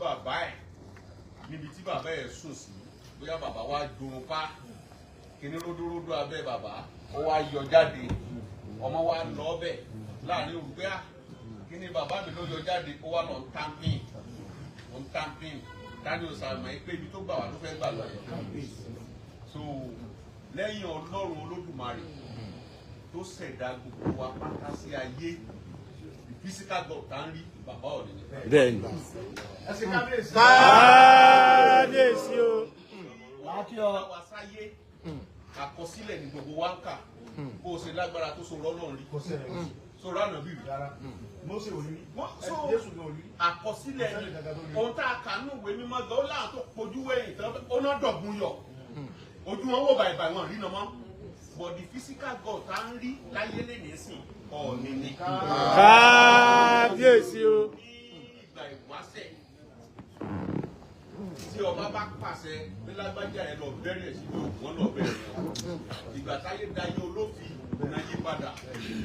bàbá ẹ̀ níbi tí bàbá ẹ̀ sùn sí bóyá bàbá wa dùn pa kíní ródóródó abẹ́ bàbá ó wá yọ jáde ọmọ wa lọ ọbẹ̀ láàrin òrùgbẹ́ kíní bàbá mi ló yọ jáde ó wá lọ tampin tani o sàmì pé ibi tó gbà wá ló fẹ́ gbà lọ so lẹ́yìn Ọlọ́run Olódùmarè tó ṣẹ̀dá gbogbo wa pátá sí ayé physical God tá ń rí bàbá ọ̀nì ni. bẹ́ẹ̀ni. kábíyèsí o. láti ọ wá sáyé àkọsílẹ̀ ní gbogbo wa ń kà bó o ṣe lágbára tó so rọ́lọ́run rí so ránà bí rí rárá Mósè ò rí Jésù ò rí àkọsílẹ̀ ní ohun tá a kà nínú ìwé mímọ́ gan ó láwọn tó pojú wẹ̀yìn tán ó ná dọ̀gbun yọ ojú wọn wò bàìbà wọn rí nàmọ́ but the physical God tá ń rí láyé lè ní sìn ọ̀ọ̀nì ni. kábíyèsí o. ní ìgbà ìwáṣẹ̀ tí ọba bá pàṣẹ pé lágbájá ẹ lọ bẹ̀rẹ̀ sí ní òògùn lọ bẹ̀rẹ̀ ìgbà táyé dayé olófin náà yí padà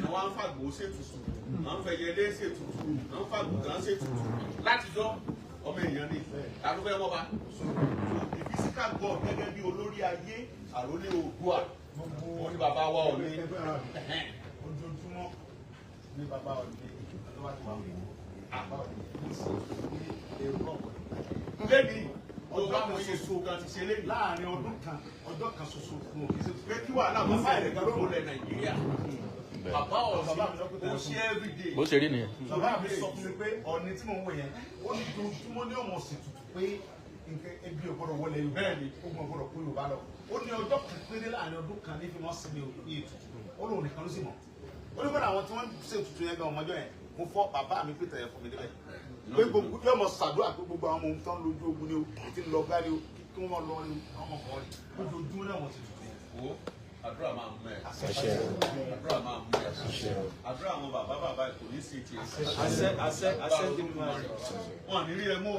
náà wọ́n á fàgbò ṣètùtù náà ń fẹ̀yẹlé ṣètùtù náà ń fàgbò kan ṣètùtù látijọ́ ọmọ èèyàn ni àdúgbò ẹ̀ wọ́n bá the physical God gẹ́gẹ́ bí olórí ayé àrólé Oòduà wọ́n ní bàbá wa Ọọ̀ni ojoojúmọ́ ní bàbá Ọọ̀ni lẹ́ni ọjọ́ kan ṣoṣo kan ti ṣe lẹ́ni láàrin ọdún kan ọjọ́ kan ṣoṣo fún òkè ṣe pé kí wàhálà bàbá rẹ̀ kan ló lẹ̀ Nàìjíríà bàbá Ọọ̀ni ó ṣe everyday bó ṣe rí nìyẹn. bàbá mi sọ fún mi pé Ọọ̀ni tí mò ń wò yẹn ó ní ojoojúmọ́ ní ọmọ ṣètùtù pé nǹkan ebi ọgbọ́dọ̀ wọlé Yorùbá bẹ́ẹ̀ ni ogun ọgbọ́dọ̀ kó Yorùbá lọ ó ní ọjọ́ kan péré láàrin ọdún kan ní fi wọ́n sinmi ní ètùtù ó lóun nìkan ló sì mọ̀ ó ní bọ́dọ̀ àwọn tí wọ́n ṣe ètùtù yẹn gan ọmọjọ́ yẹn mo fọ́ bàbá mi pété yẹn fún mi débẹ̀ pé gbogbo yóò mọ ṣàdúrà pé gbogbo àwọn ohun tó ń lójú ogun ni o ti ń lọ gárí o kí wọ́n lọ ní ọmọ kan lójoojúmọ́ náà wọ́n ti tù yẹn. àdúrà máa mú ẹ àdúrà máa mú ẹ àdúrà àwọn bàbá kò ní sí ti àṣẹ wọn ní rí ẹ mú o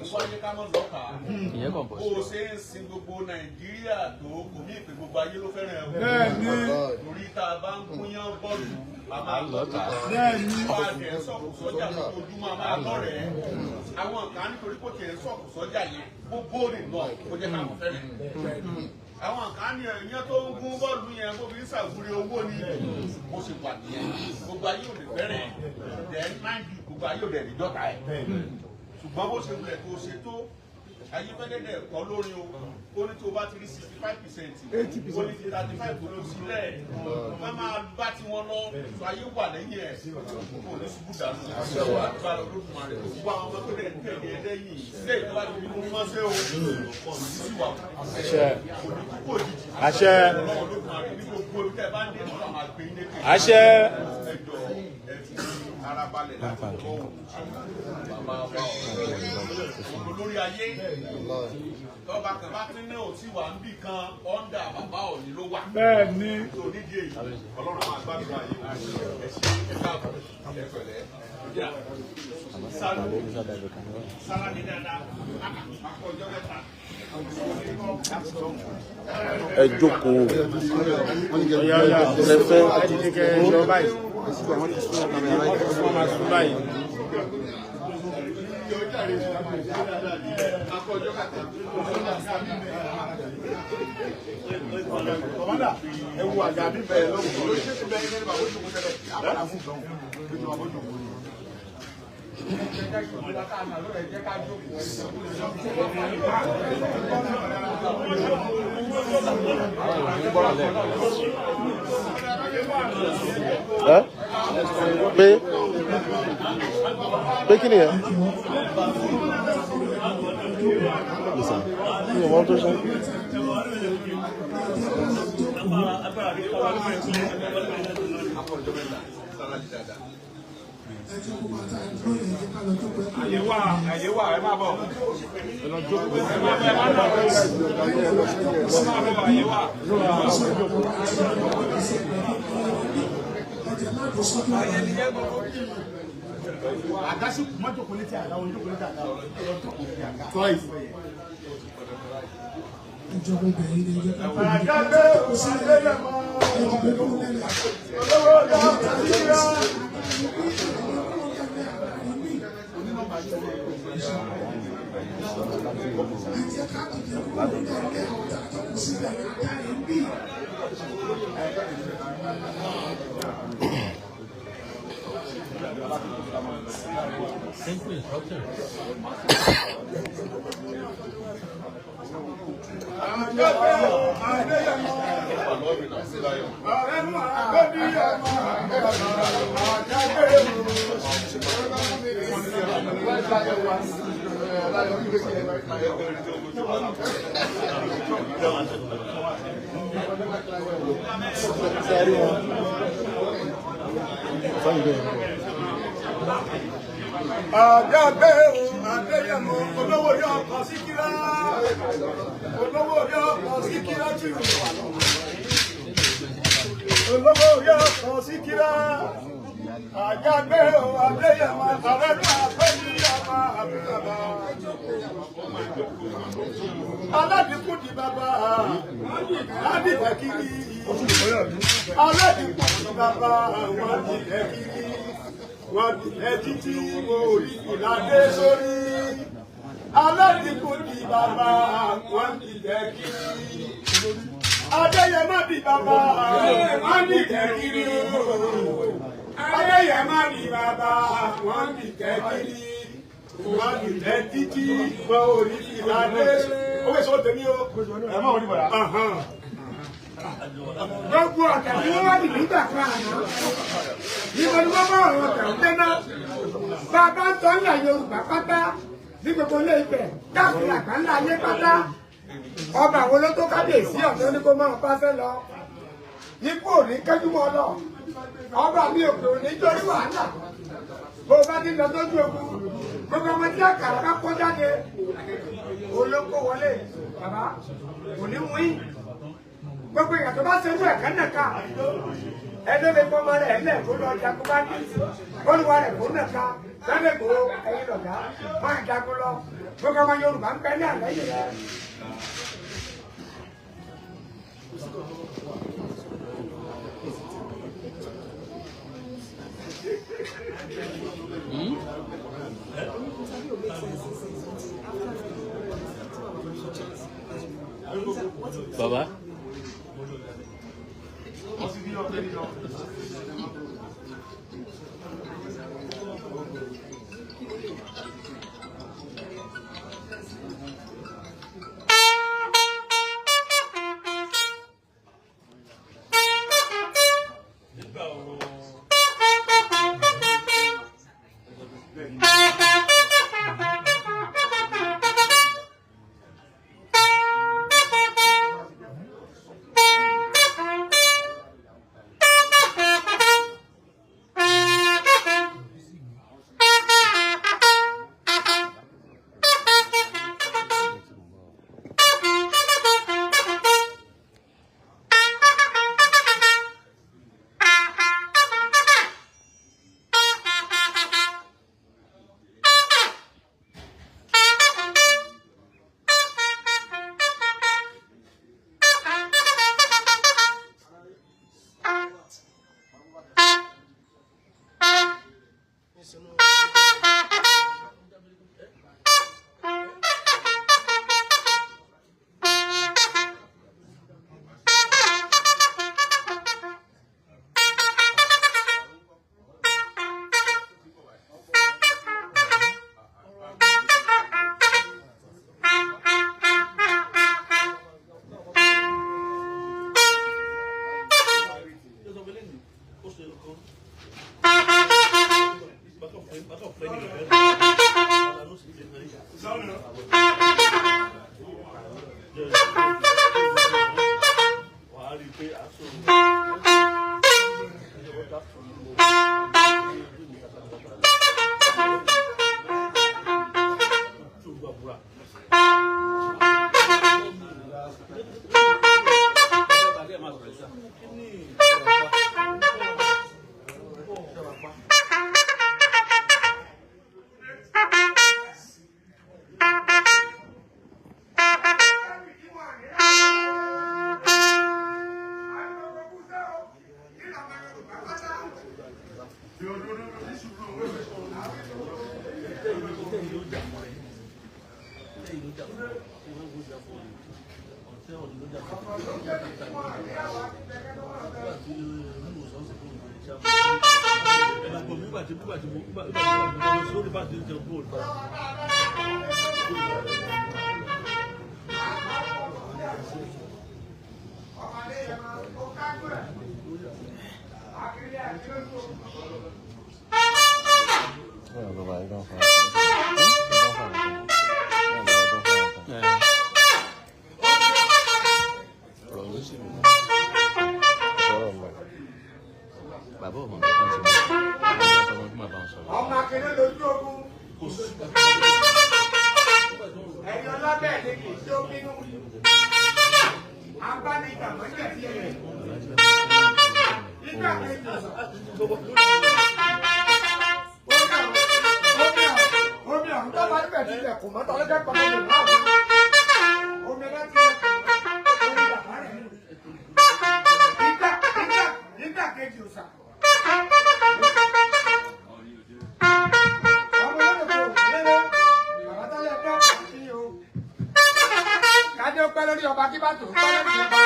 ìwádìí ká mọ lọkà bó o ṣe ń sin gbogbo Nàìjíríà tó kò ní ìpè gbogbo ayé ló fẹ́ràn ẹ torí tá a bá ń gúnyán bọ́ọ̀lù a máa lọ́ta wọ́n á dẹ̀ sọ̀kù sọ́jà lójoojúmọ́ a máa lọ́rẹ̀ẹ́ àwọn kan nítorí kò tiẹ̀ sọ̀kù sọ́jà yẹn gbogbo rẹ̀ lọ kó jẹ́ káwọn fẹ́ràn àwọn kan ní ẹ̀yán tó ń gún bọ́ọ̀lù yẹn kó fi ń ṣàwúrí owó ni mo ṣe wà nìyẹn gbogbo ayé ò lè fẹ́rẹ̀ ẹ̀ máìndì gbogbo ayé ò lè rí dọ́ta ẹ̀ ṣùgbọ́n bó ṣe wulẹ̀ tó ṣe tó ayé fẹ́lẹ́dẹ̀ kọ́ lórí o ó ní tó bá ti rí 65% ó ní ti 35 ló sílẹ̀ má máa bá tí wọ́n lọ sọ ayé wà lẹ́yìn ẹ̀ kò ní ṣubú dànù àgbà Olódùmarè gbogbo àwọn ọmọ tó lẹ̀ ń tẹ̀lé ẹ lẹ́yìn ilé ìjọba ti fi mú wọn ṣe o kò ní sí wà kò ní kúkú òjijì àṣẹ Olódùmarè ní gbogbo ibi tẹ́ bá ń dé ọ̀nà máa gbé ilé kejì àṣẹ ẹjọ́ arabalẹ̀ láti kọ́ òun bàbá wa olórí ayé tọ́ba kan bá pín ní òtí wà ń bì kan ọ́ndà bàbá Ọọ̀ni ló wà. bẹ́ẹ̀ ni tó nídìí èyí Ọlọ́run máa gbàdúrà yìí ẹ̀ṣẹ̀ ẹ̀ka ẹ̀fẹ̀lẹ́ sára ní dáadáa akọ̀jọ́ mẹ́ta. ẹ jókòó lẹfẹ Kọ̀mọ́dà ẹ̀wù àga mi bẹ̀rẹ̀ lọ́wọ́ olóṣèlú bẹ́ẹ̀ ní bàbá ojú kò tẹ́lẹ̀ àbàdà fún ìdánwò lójú bàbá ojú kò ní. pé kí ni yẹn ní ọmọ tó ṣe. Àyè wà ẹ máa bọ̀. Ẹ lọ jókòó. Ẹ máa bọ̀ ẹ máa bọ̀. Àyè wà. Àgásí mọ́tò kò ní ti àga wọn jókòó ní ti àga wọn. Ìjọba ìbẹ̀rẹ̀ ilé ẹjẹ́ ká pè ní kò sí ẹ̀rẹ́ ìjọba ìbẹ̀rẹ̀ ilé Àjàgbé Adéyẹmọ olówó yọ ọkọ Síkírá olówó yọ ọkọ Síkírá tì olówó yọ ọkọ Síkírá Àjàgbé Adéyẹmọ àrẹ́lú àpẹ́lú ọmọ àbúrò aládìkú di bàbá adìtẹ̀kiri aládìkú di bàbá àwọn adìtẹ̀kiri. Wọ́n dìlẹ̀ títí wo orí ìlàdé sórí. Aládìkú di bàbá, wọ́n dìlẹ̀ kiri. Adéyẹmọ di bàbá, wọ́n dìlẹ̀ kiri. Adéyẹmọ di bàbá, wọ́n dìlẹ̀ kiri. Wọ́n dìlẹ̀ títí wo orí ìlàdé sórí. Ó wẹ̀ sọ́ọ́ tèmi o. Ẹ má wọ́n ní bàrà. Gbogbo ọ̀tẹ̀ tí wọ́n wá dìbò nígbà kan àná. Níbo ni wọ́n bá ọ̀rọ̀ ọ̀tẹ̀ ń dénà? Bàbá ń tọ́ ńlá Yorùbá pátá ní gbogbo ilé Ifẹ̀ káàkiri àgbáńlá ayé pátá. Ọba àwọn olótó kábíyèsí ọ̀dọ́ ní kó máa pàṣẹ lọ. Ikú ò ní kẹ́jú mọ́ lọ. Ọba mi òkè ò ní jórí wàhálà. Bó bá ti lọ sójú ogun, gbogbo ọmọ tí àkàrà bá kó jáde. Olóko wọlé bàbá kò ní wín. Gbogbo ìyàtọ̀ bá ṣe fún ẹ̀kẹ́ nẹ̀ka ẹni lè fọmọ rẹ̀ lẹ̀ kó lọ jagun bá ní olùwà rẹ̀ kó nẹ̀ka lẹ́lẹ̀ kó ẹyin lọ̀gá máa jagun lọ gbogbo ọmọ Yorùbá ń bẹ ní àlẹ́ yìí rẹ̀. Baba. Bàbá ọmọ mi kan ti mọ ọmọ tí màá bá ń sọ̀rọ̀. Ọmọ akéré lójú ogun. Ẹni ọlọ́bẹ̀ ni kì í tó bínú. Abánigbà mọ́jẹ̀ sí ẹ̀. Nígbà kejì. Omi ọ̀hún tó bá níbẹ̀ ti lẹ̀ kò mọ́tò ọlọ́dẹ kan ló lè wá. Omi náà ti lẹ̀ kò mọ́tò orí bàbá rẹ̀. Nígbà kejì ò sà. Kájọ pẹ́ lórí ọba kí bá tó pẹ́ lórí ọba.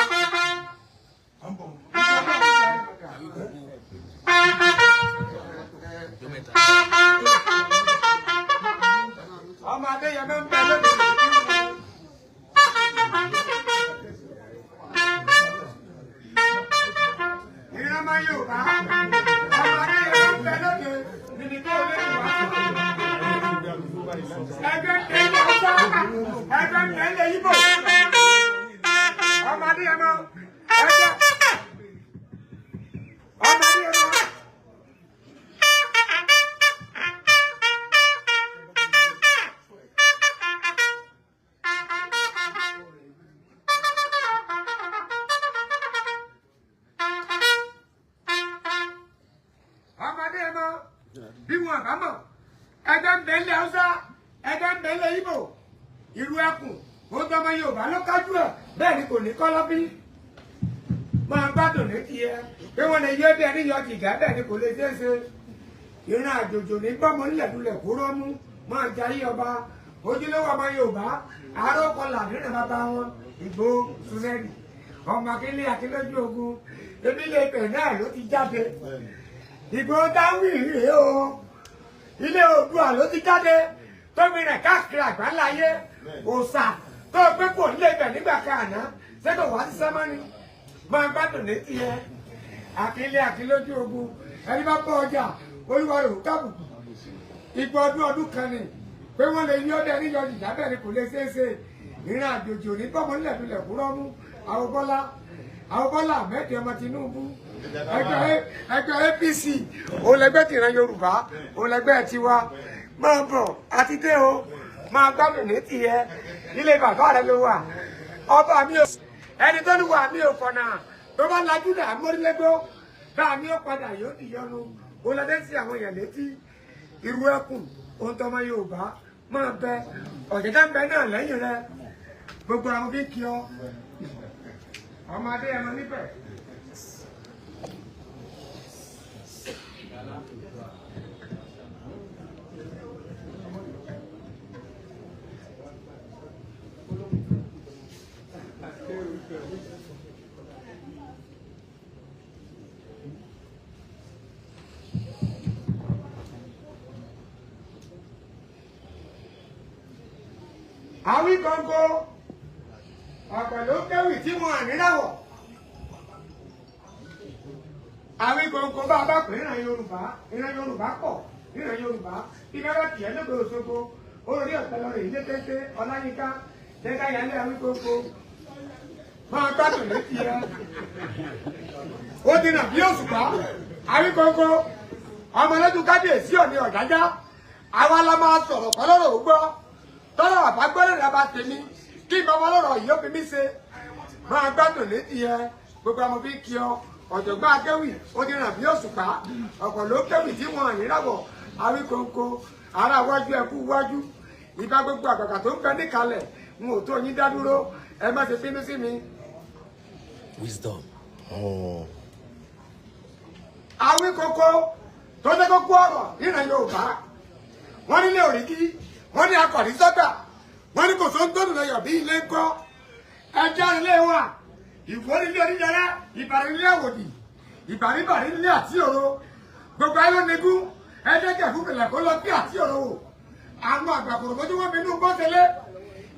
Ọmọ Adéyẹmọ ń bẹ lórí ìlú. Ìran máa yóò bá. Ọmọ Adéyẹmọ ń bẹ lórí ìdílé olóòwò. Ẹgbẹ́ tẹ̀lé ọ̀sán. Ẹgbẹ́ tẹ̀lé Ìgbò. Ọmọ Adéyẹmọ. Ẹgbẹ́. Ọmọ Adéyẹmọ. Bí wọn bá mọ̀ ẹgbẹ́ ń bẹ̀lẹ̀ Haúsá ẹgbẹ́ ń bẹ̀lẹ̀ Ìgbò ìlú ẹkùn ó tọmọ Yorùbá ló kájú ẹ̀ bẹ́ẹ̀ ni kò ní kọ́lọ́bí máa gbádùn létí ẹ pé wọ́n lè yé bí ẹni yọ jìgá bẹ́ẹ̀ ni kò lè ṣeé ṣe ìran àjòjò ní gbọ́mọ nílẹ̀dúlẹ̀ kúrò mú máa jayé ọba ojúlówó ọmọ Yorùbá àárọ̀kọlà nínú bàbá wọn Ìgbò Súnẹ́rì ọmọ akílé akílójú ogun ebi lè pè náà ló ti jáde Ìgbòho dáwì rèé o ilé Oòduà ló ti jáde tóbi rẹ̀ káàkiri àgbáláyé òòṣà tó gbé kò nílé ibẹ̀ nígbà kan àná sẹ́kọ̀ wá sí sẹ́mọ́nì máa gbádùn létí ẹ àkílé àkílójú ogun ẹni bá bọ́ ọjà olúwa rẹ̀ ò kábùkù ìgbà ọdún kan ni pé wọ́n lè yí ọdẹ níyọ ìjà bẹ́ẹ̀ ni kò lè ṣeé ṣe ìran àjòjì òní bọ́mọ nílẹ̀dúnlẹ̀ kúrọ́ mú àwọn Bọ́lá Ahmed ọmọ Tinubu ẹgbẹ́ APC olẹgbẹ́ tìran Yorùbá olẹgbẹ́ tiwa máa bọ̀ àti dé o máa gbádùn ní tiẹ̀ ilé bàbá rẹ ló wà ọba mi ò ẹni tó ní wà mí ò kọ̀nà tó bá lajú dà mórílégbó bá mi ò padà yóò di yọnu olẹdẹ sí àwọn èèyàn létí irú ẹkùn ohun tó ọmọ Yorùbá máa bẹ ọ̀jẹ̀dá ń bẹ náà lẹ́yìn rẹ gbogbo àwọn bí kí ọ ọmọ Adéyẹmọ níbẹ̀. Àwí gbọ̀ngàn ọ̀pẹ̀ ló kéwì tí wọn àníláwọ̀. Àwí gbọ̀ngàn bá a bá pè ìran Yorùbá pọ̀ ìran Yorùbá bí bẹ́ẹ̀ tiẹ̀ lóko Òṣogbo olórí ọ̀pẹ̀ lọ́rọ̀ ilé téńté Ọláyínká jẹ́ká yálé àwí gbọ̀ngàn máa gbádùn létí ẹ. Ó dínà bí òṣùpá àwí gbọ̀ngàn ọmọ lójú kábíyèsí Ọọ̀ni Ọ̀jájá àwa la máa sọ̀rọ̀ kọ́ lọ́rọ̀ ó gbọ́ tọ́lọ̀ bàbá gbọ́dọ̀ rẹ̀ bá tèmi kí n bàbá lọ́rọ̀ yìí ó fi mí ṣe máa gbádùn létí ẹ gbogbo àwọn bí kí ọ ọ̀jọ̀gbọ́n akéwì ó ti ràn bí òṣùpá ọ̀pọ̀ ló kéwì tí wọn àyínláwọ̀ Awíkonko ará wájú ẹkú wájú ìbá gbogbo àgbàgbà tó ń bẹ níkàlẹ̀ n ò tó yín dá dúró ẹ má ṣe bínú sí mi. Wisdom. Awíkonko tó jẹ́ kókó ọ̀rọ̀ ìran Yorùbá wọ́n nílé òríkì wọ́n ní akọ̀rí sọ́gbà wọ́n ní kò sọ ń tọ́nù lọ́yọ̀ bí ilé ń kọ́ ẹjọ́ ilé wa ìwọ́n nílé onídàárá ìbàdàn nílé àwòdì ìbàdàn nílé àti òro gbogbo ayé onígun ẹ̀ẹ́dẹ́gẹ̀ fún bẹ̀rẹ̀ kó lọ bí àti òro wò àwọn àgbàkùrọ̀ bójú wọn bínú gbọ́tẹ́lẹ́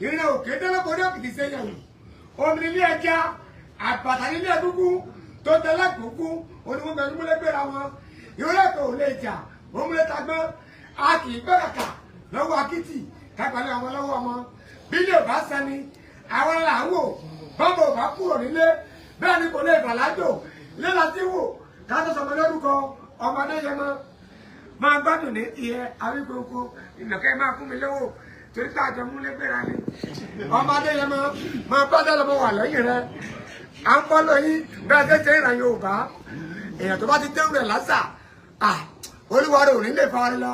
ìrìn òkè dẹ́lẹ́kọ̀ọ́dẹ́ òkìtì sẹ́yìn omi nílé ẹja àbàtà nílé ẹdúkú tó tẹ́lẹ̀ kúkú onímọ̀gbẹ́ múlẹ́gbẹ́ra wọn ìrọ́lẹ́kọ̀ọ́ ò lè jà òmùlẹ́tagbọ́n a kì í gbẹ́rẹ̀kà lọ́wọ́ akitì kápẹ́lẹ́ àwọn lọ́wọ́ ọmọ bílẹ̀ ò bá sani àwọn là ń wò bọ́mọ̀ ò bá kúrò nílé bẹ́ẹ̀ ni kò lè bàlájò lílọ sí wò káàtó sọmọ lórúkọ ọmọdé yẹn mọ́ máa gbádùn ní tiẹ̀ àríkòkò ìnàkẹ́ máa fún mi lówó torí pé àjọ múlẹ̀ gbéra ni ọmọdé yẹn máa bá dá lọ́mọ wà lẹ́yìn rẹ à ń bọ́ lóyún bẹ́ẹ̀ tẹ́ ṣe ìràn Yorùbá èèyàn tó bá ti dẹ́rù rẹ̀ lásà olúwa rẹ̀ ò ní lè fa ọ lọ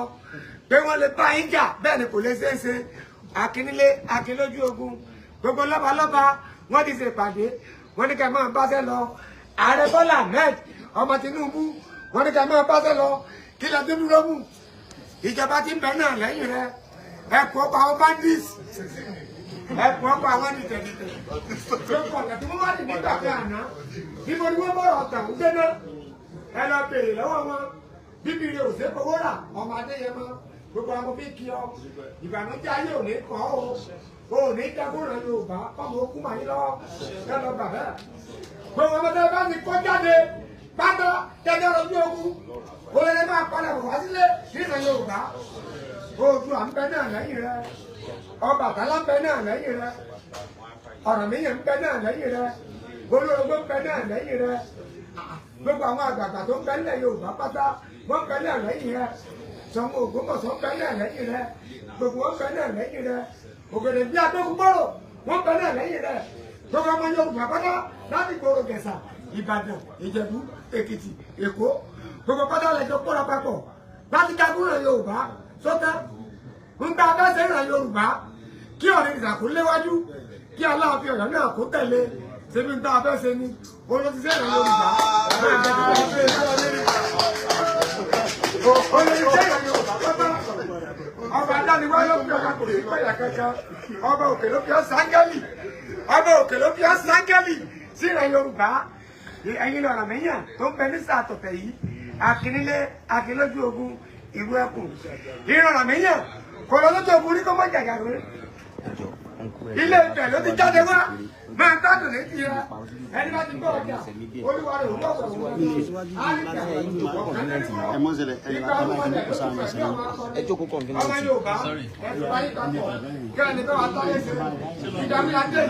pé wọ́n lè bá yín jà bẹ́ẹ̀ ni kò lè ṣeé ṣe akínílé akínlójú ogun gbogbo lọ́balọ́ba wọ́n ti ṣèpàdé wọ́n ní ká máa báṣẹ́ lọ ààrẹ Bọ́lá Ahmed ọmọ Tinubu wọ́n ní ká máa báṣẹ́ lọ kí lè dúdú lọ́mù ìjọba ti ń bẹ náà lẹ́yìn rẹ ẹ̀kọ́ pa àwọn bandits ẹ̀kọ́ pa àwọn dìtẹ̀dìtẹ̀ lókọ̀ ọ̀gá tí wọ́n wá ní nígbà pé àná níbo ni wọ́n bọ̀rọ̀ ọ̀tàn ń gbé náà ẹ lọ béèrè lọ́wọ́ wọn bíbí rẹ ò ṣe fowó rà ọmọ Adéyẹmọ gbogbo àwọn bí kí ọ ìbànújẹ́ ayé ò ní kàn ó ò ní dẹ́kun rẹ Yorùbá ọmọ okùn màá yín lọ́wọ́ ẹ lọ gbà bẹ́ẹ̀ gbogbo ọmọdé bá ti kọ́ jáde pátá tẹ́jọ́ lójú ogun olóyè máa padà wá sílé nílẹ̀ Yorùbá Oòduà ń bẹ náà lẹ́yìn rẹ Ọbàtálá ń bẹ náà lẹ́yìn rẹ Ọ̀rànmíyàn ń bẹ náà lẹ́yìn rẹ Olórogbo ń bẹ náà lẹ́yìn rẹ gbogbo àwọn àgbààgbà tó ń bẹ nílẹ̀ Yorùbá pátá wọ́n ń bẹ náà lẹ́yìn rẹ Ṣàngó Ògbómọ̀ṣọ́ ń bẹ náà lẹ́yìn rẹ gbogbo wọn ń bẹ náà lẹ́yìn rẹ Ògèdè bí Adógúnbọ̀rọ̀ wọ́n ń bẹ náà lẹ́yìn rẹ gbogbo ọmọ Yorùbá pátá láti gbòòrò Gẹ̀ṣà Ìbàdàn Ìjẹ̀bú Èkìtì Èkó gbogbo pátá lẹ́jọ́ kóra papọ̀ láti jagun rẹ̀ Yorùbá sọ́tá ń gba abẹ́sẹ̀ rẹ̀ Yorùbá kí ọ̀rẹ́ ìdàkú léwájú kí Aláàfin Ọ̀yọ́ náà kó tẹ̀lé ṣebí ń gba abẹ́sẹ̀ ni olóṣìṣẹ́ rẹ̀ Yorùbá olóṣìṣẹ́ rẹ̀ Yorùbá pátá ọba adániwá ló fi ọba kò sí pẹ̀yà kankan ọba òkè ló fi ọ́ sángẹ́lì ọba òkè ló fi ọ́ sángẹ́lì sí rẹ̀ Yorùbá ẹ̀yin lọ́rọ̀ mẹ́yàn tó ń bẹ ní sàtọ̀tẹ̀ yìí akínílé akínlójú ogun ìlú ẹkùn ìrọ̀rọ̀ mẹ́yàn kò lọ lójú ogun rí kó mọ́ jàjà rẹ̀ ilé Ifẹ̀ ló ti jáde wá máa ń gbádùn létí rẹ ẹni bá ti gbọ́ ọjà olúwa rẹ̀ òun lọ́sọ̀ òun ẹ jókòó kọ̀ǹfínà ọmọ Yorùbá ẹ̀sùn wáyé papọ̀ kí ẹni bá wà táyé ṣe ìdààmú adé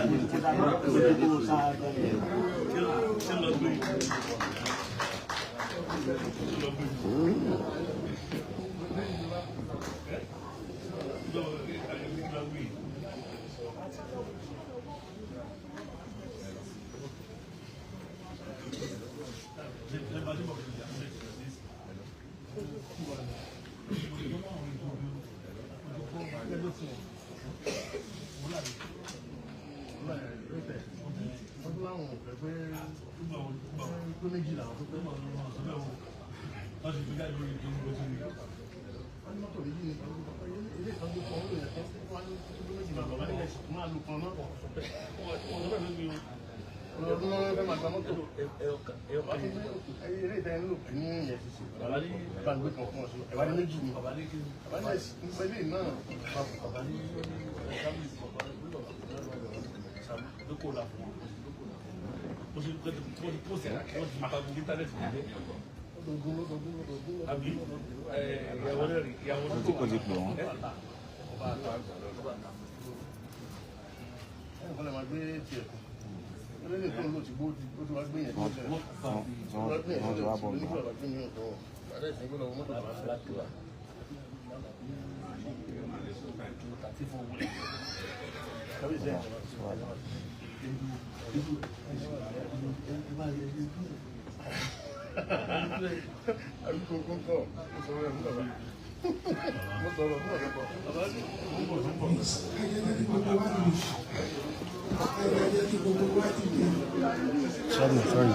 sorry.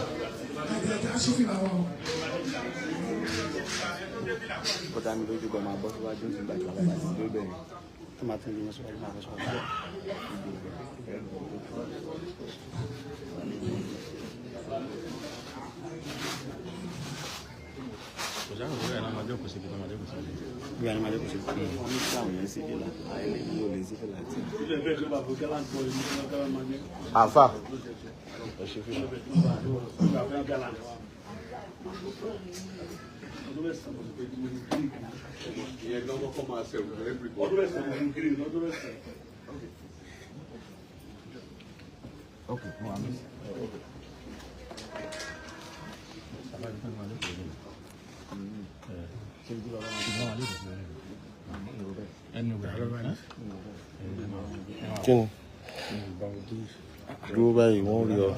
Ó dá mi lójú gan máa bọ́ síwájú nígbà tí wọ́n bá ti dé bẹ̀rẹ̀. Àfà. Okay, no, I'm just... Kí ni? Dúró báyìí, wọ́n rí ọ.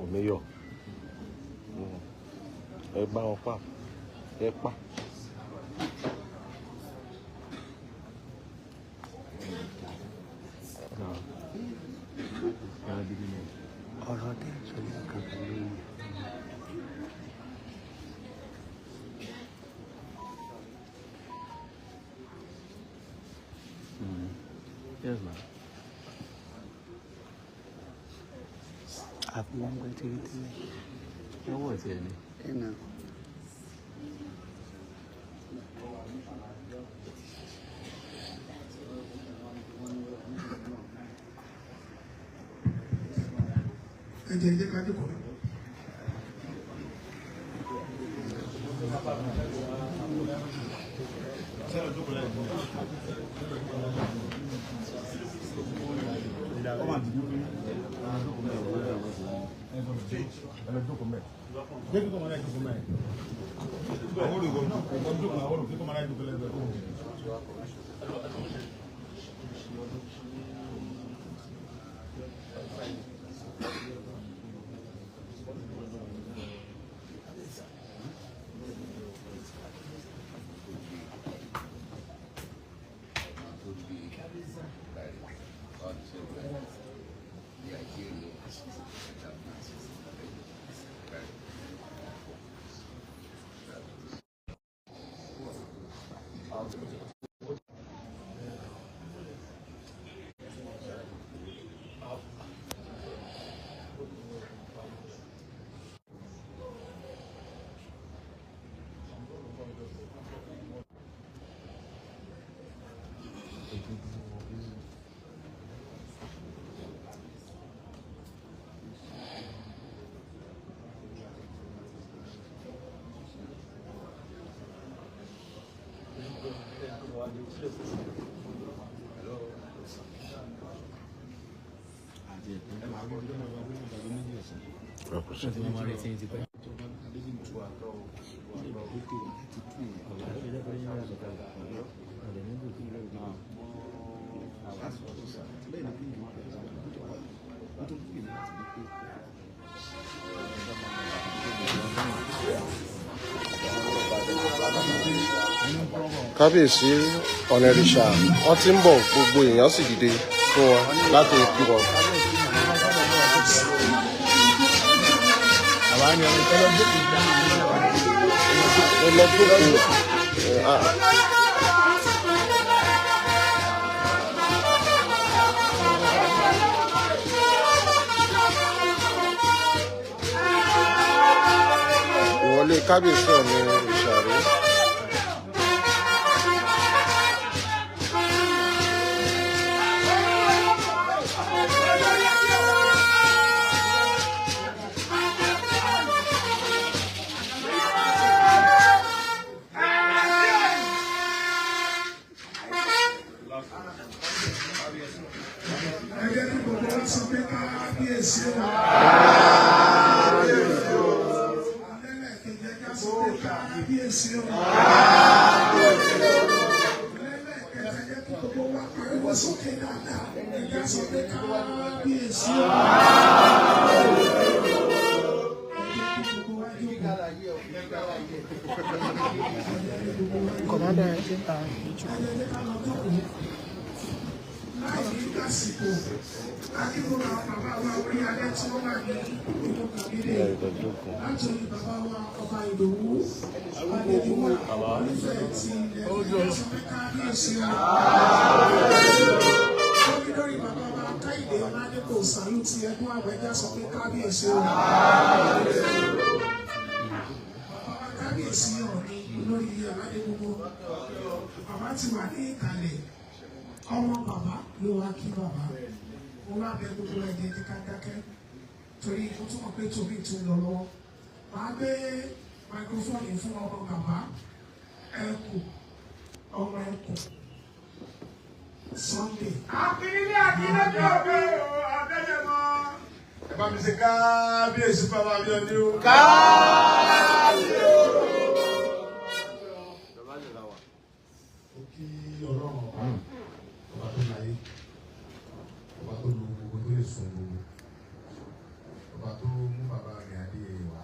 Òmíyọ̀. Ẹ bá wọn pa. Ẹ pa. Ọ̀rọ̀ dé sọ́yìn kankan lórí. Yes, ma'am. Àfi wọ́n gbé tẹ́lẹ̀. Owó ti ẹni. Ẹ̀nà. Ẹ jẹ́ ká jókòó. Kábíyèsí ọ̀nẹ́rìṣà wọ́n ti ń bọ̀, gbogbo èèyàn sì dìde fún wọn láti kí wọn. Ìwọlé kábíyèsí ọ̀nẹ́rìṣà rèé. kábíyèsí o. Lẹ́lẹ́kẹ̀ẹ́ta jẹ́ kí gbogbo wa pariwo sókè dáadáa. Ẹ̀jẹ̀ sọ pé kábíyèsí o. Kọ̀mádà ẹ̀ ṣe ń ta ìjọ. Láì ní lásìkò, akíkúrò àwọn bàbá wa orí adé tí wọ́n wà ní ìlú Kàbílẹ̀. Láti orí bàbá wa ọba Ìdòwú, Adéjúmọ̀, Olúfẹ́ ti ilẹ̀ ìjọsìn pé kábíyèsí o. Lórí lórí bàbá wa Káyìdé Ọládépò Sàlú ti ẹkún àgbẹ̀já sọ pé kábíyèsí o. Kábíyèsí ọ̀ní olórí Aládé gbogbo. Bàbá ti wà ní ìkàlẹ̀. Ọmọ bàbá ló wá kí bàbá. Mo máa bẹ gbogbo ẹ̀jẹ̀ ní kákákẹ́. Torí mo tún mọ̀ pé tòbí tún lọ lọ́wọ́. Màá gbé máikrófóònù fún ọmọ bàbá. Ẹ̀kú. Ọmọ ẹ̀kú. Sunday. Akínílé akínílé bí òbí Adéyẹmọ. Ẹ bá mi ṣe kábíyèsí bàbá mi ọdún o. Kábíyèsí o. Ó kí Ọlọ́run ọba tó láyé, ọba tó lu gbogbo tó lè sùn gbogbo, ọba tó mú bàbá mi Adéyẹyè wá,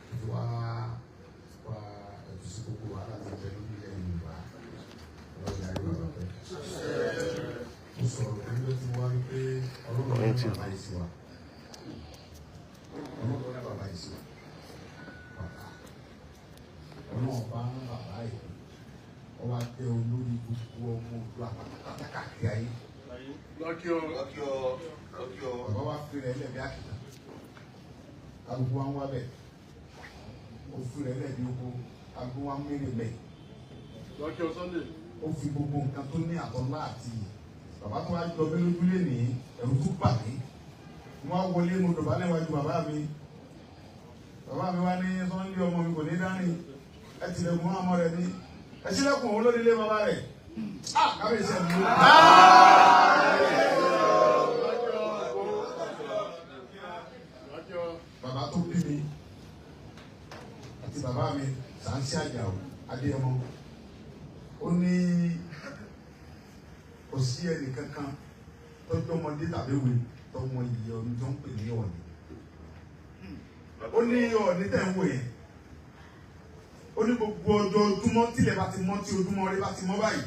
tó wá ẹ̀tù sí gbogbo wa láti jẹ lórí ilẹ̀ Yorùbá, ọlọ́jà ayé bàbá pẹ́. Mo sọ̀rọ̀ nígbà tí mo wá wípé Ọlọ́run ní bàbá yìí sí wa. Ọlọ́run ní bàbá yìí sí wa. Bàbá. Ọlọ́run bá ń bàbá yìí. Ọba tẹ olórí gbogbo ọmọ òdu àpàtàkì káàkiri ayé. Lọ́kì o. Bàbá wa fi rẹ̀ lẹ́bi àkìtà. Agbègbè wa ń wá bẹ̀. Ó fi rẹ̀ lẹ́bi oko. Agbègbè wa ń mérè bẹ̀. Lọ́kì o Sunday. Ó fi gbogbo nǹkan tó ní àtọ́lá àti bàbá tó wá jọ bí lójúlé ní ẹ̀rù tó bà mí. Wọ́n á wọlé mo dọ̀bálẹ̀ wájú bàbá mi. Bàbá mi wá ní Sunday ọmọ mi kò ní dání. Ẹ tilẹ̀ mú àmọ́ rẹ̀ ní. Ẹ sílẹ̀kùn òun lórí ilé bàbá rẹ̀. Kábíyèsí ẹ̀ mú. Bàbá tó bí mi àti bàbá mi Sàǹsì Àjàó Adéyẹmọ. Ó ní kò sí ẹnì kankan tọ́jú ọmọdé tàbí ìwé tọmọ iye ọdún tó ń pè ní Ọọ̀ni. Ó ní Ọọ̀ni tẹ̀ ń wò yẹn. Ó ní gbogbo ọjọ́ ojúmọ́ tílẹ̀ bá ti mọ́ tí ojúmọ́ rẹ bá ti mọ́ báyìí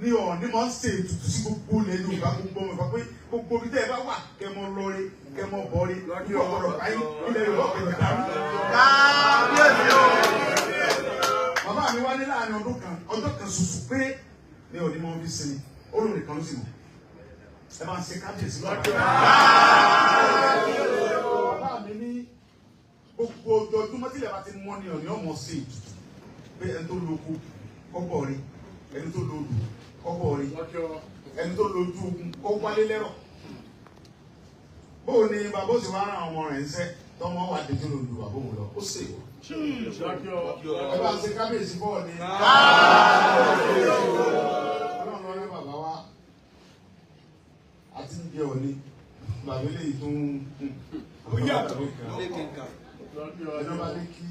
ní Ọọ̀ni máa ń ṣe ètùtù sí gbogbo ilẹ̀ Yorùbá gbogbo ọmọ ìfọ̀ pé gbogbo ibi tẹ́ ẹ bá wà kẹmọ lọrí kẹmọ bọrí ní ọ̀pọ̀lọpọ̀ báyìí ilẹ̀ Yorùbá ọ̀pẹ̀lẹ̀ dàrú. Bàbá mi wá ní láàrin ọjọ́ kan ṣoṣo pé ní Ọọ̀ni máa ń fi sinmi olórí kan ló sì mọ̀ ẹ máa ń ṣe kábíyèsí lọ́wọ́. Bàbá mi ní gbogbo ojoojúmọ́ tílẹ̀ bá ti mọ́ ní Ọọ̀ni ọmọ sí ètùtù pé ẹni tó lóko kọ́bọ̀ rí ẹni tó lòdù kọ́bọ̀ rí ẹni tó lójú ogun kó wálé lẹ́rọ̀. Bóò ni bàbá òsì wá ràn ọmọ rẹ̀ ń sẹ́ tọmọ wà dé tó lòdù bàbá òun lọ ó sì wò. Ẹ bá ṣe kábíyèsí bọ́ọ̀ ni. Ọlọ́run lọ́rẹ́ bàbá wa àti ń jẹ òní bàbá eléyìí tó ń ẹjọ́ bá ní kí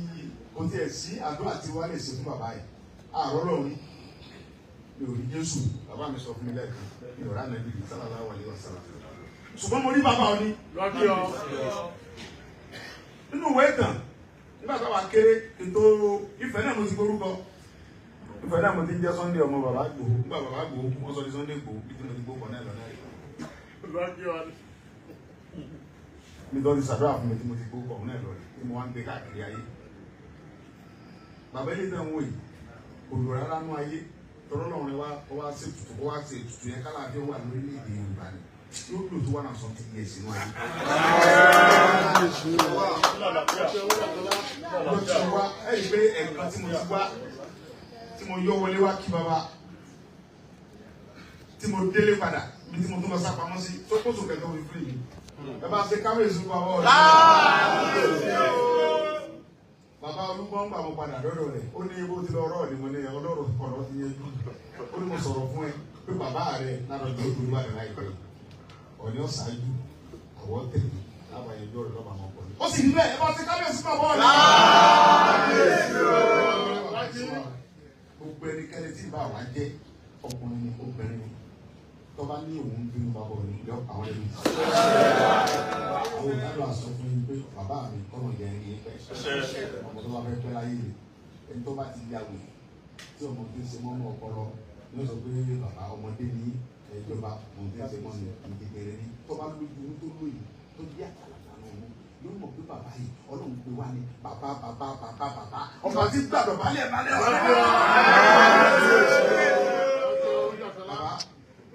o tiẹ̀ sí àdúrà tí wọ́n lè ṣe fún bàbá yìí àárọ̀ lọ́run mi ò rí Jésù bàbá mi sọ fún mi lẹ́ẹ̀kan mi ò rà nàbí bíi sallallahu alaihi wasallam ṣùgbọ́n mo rí bàbá òní nínú ìwé ìtàn nígbà táwa kéré ètò Ifẹ̀ náà mo ti gbórúkọ Ifẹ̀ náà mo ti ń jẹ́ Sunday ọmọ bàbá Ìgbòho nígbà bàbá Ìgbòho wọ́n sọ ní Sunday Ìgbòho bí tí mo ti gbó kan náà lọ́nà rẹ̀ mi lọ ní sàdúrà fún mi tí mo ti gbó kan náà lọ́rẹ̀ tí mo wá ń gbé káàkiri ayé. Bàbá ilé náà ń wò yìí kò lò rárá nú ayé tọ́lọ́ náà rẹ wá ṣe tutù wá ṣe tutù yẹn kálàfíà wà lórílẹ̀-èdè Yorùbá ni yóò lò tó wà náà sọ́n ti yẹ sínú ayé. Mo ti wá ẹ̀yìn pé ẹ̀ka tí mo ti wá tí mo yọ wọlé wá kí bàbá tí mo délé padà bí tí mo tún lọ sá pamọ́ sí tó kóso kẹ̀kẹ́ orí fún mi. Ẹ bá ṣe kábíyèsí fún bàbá ọ̀rẹ́. Bàbá olúgbọ́n gbà mo padà lọ́dọ̀ rẹ̀ ó ní ebó ti lọ ọ̀rọ̀ ni mo ní ọlọ́rọ̀ ọ̀rọ̀ ti yẹn ó ní mo sọ̀rọ̀ fún ẹ pé bàbá rẹ̀ lára ìjọ tó wà ní láìpẹ́ ọ̀ní ọ̀ṣáájú àwọ̀ tẹ̀lé lábàáyé ìjọ rẹ̀ lọ́ba ọmọkùnrin. Ó sì ní bẹ́ẹ̀ ẹ bá ṣe kábíyèsí bàbá ọ̀rẹ́. gbogbo ẹnikẹ́ni tí ìbá wa jẹ́ ọkùnrin ni obìnrin ni tó bá ní òun bínú bàbá òní ìjọ àwọn ẹbí àwọn ìdájọ́ àsọ fún yín pé bàbá mi kọ́nà jẹ́ ẹni pẹ́ ọmọ tó bá fẹ́ pẹ́ láyé rẹ̀ ẹni tó bá ti yá wò tí ọmọ tó ṣe mọ́nú ọpọlọ ní sọ pé bàbá ọmọdé ní ìjọba ọmọ tó ṣe mọ́nú ìdíkẹrẹ ní tó bá lójú tó lóyè tó jẹ́ àtàlàkà náà mú yóò mọ̀ pé bàbá yìí ọlọ́run pé wá ní bàbá ọmọ tí gbàdọ̀ balẹ̀ balẹ̀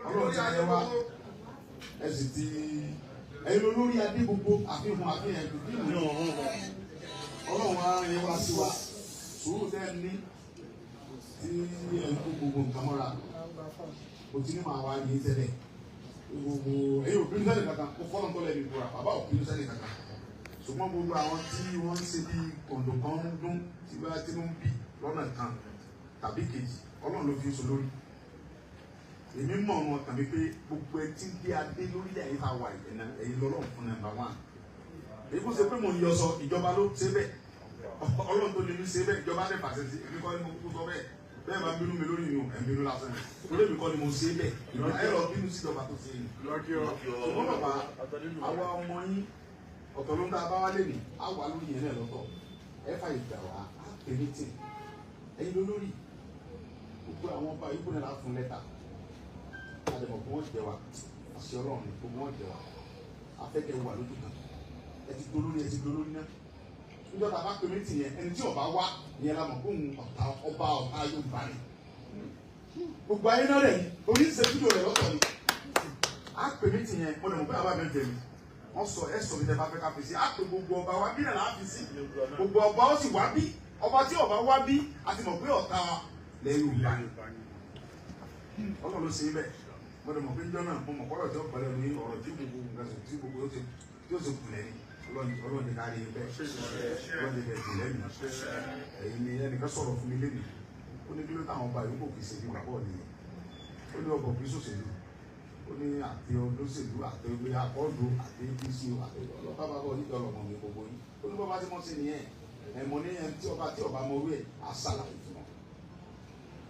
ọlọ́run ti ayé wa ẹ sì ti ẹyin olórí adé gbogbo àfihàn ìdùnnú ọlọ́run á yẹ wá sí wa sùúrù tẹ́ ní tí ẹ ń kó gbogbo nǹkan mọ́ra kò tí ní máa wá yé tẹ́lẹ̀ gbogbo ẹyin ò bínú sẹ́lẹ̀ kankan kó fọ́nà tó lẹ́nu ìbúra bàbá ò bínú sẹ́lẹ̀ kankan ṣùgbọ́n gbogbo àwọn tí wọ́n ń ṣe bí kòǹdò kan ń dún tí wọ́n ti ń bì lọ́nà kan tàbí kejì ọlọ́run ló fi ń so lórí èmi mọ̀ wọn tàbí pé gbogbo ẹ ti ń gbé adé lórí ẹ̀yìn tá a wà ìdènà ẹ̀yìn lọ́lọ́run fún nàmbà wán èyí kò ṣe pé mo ń yọ sọ ìjọba ló ṣe bẹ́ẹ̀ ọlọ́run tó lè mi ṣe bẹ́ẹ̀ ìjọba lè pàṣẹ sí èmi kọ́ ni mo kú sọ bẹ́ẹ̀ bẹ́ẹ̀ máa bínú mi lórí mi ò ẹ̀ bínú lásán torí èmi kọ́ ni mo ṣe bẹ́ẹ̀ ẹ lọ bínú sí ìjọba tó ṣe é ṣùgbọ́n bàbá àwa ọmọ yín ọ̀tọ̀ ló ń dá a bá wá lé ní àwa lórí yẹn náà lọ́tọ̀ ẹ fà ìgbà wá á pè ní tì ẹ̀yin lólórí gbogbo àwọn ọba yìí kò ní láti fún lẹ́tà àdèmọ̀ kó wọ́n jẹ wa àṣẹ ọlọ́run kó wọ́n jẹ wa afẹ́kẹ́ wà lójú kan ẹ ti dolórí náà níjọ́ tá a bá pè mí tì yẹn ẹni tí ọba wá ìyẹn la mọ̀ kó ń ọba Yorùbá ni gbogbo ayé náà rẹ̀ ni oníṣẹ́ fídíò rẹ̀ lọ́tọ̀ ni a pè mí tì yẹn mo lè mọ̀ pé àbá mi jẹ mi wọ́n sọ ẹ sọ mi tẹ bá fẹ́ ká fi sí a pè gbogbo ọba wa bí náà láà fi sí gbogbo ọba ó sì wá bí ọba tí ọba wá bí a ti mọ̀ pé ọ̀tá lẹ́yìn Yorùbá ni ọlọ́run ló ṣe é bẹ́ẹ̀ mo lè mọ̀ pé njọ́ náà mo mọ̀ kọ́lọ̀ tí ó pẹ̀lẹ́ ní ọ̀rọ̀ tí gbogbo nǹkan sọ tí gbogbo yóò ṣe kùlẹ̀ ní ọlọ́run ti kárí bẹ́ẹ̀ ọlọ́run ti bẹ̀ tì lẹ́nu ẹ̀yin ni ẹnìkan sọ̀rọ̀ fún mi lẹ́nu ó ní kí ló táwọn ọba yòókù kì í ṣe ní bàbá nìyẹn ó ní ọkọ̀ kì í ṣòṣèlú ó ní àti olóṣèlú àti ẹgbẹ́ akọ́dù àti apc àti ọlọ́pàá bàbá oníjọ ọlọ́mọ mi gbogbo yìí ó ní bàbá tí wọ́n ṣe nìyẹn ẹ̀mọ́ ní ẹni tí ọba mọ orí ẹ̀ á ṣàlàyé fún wọn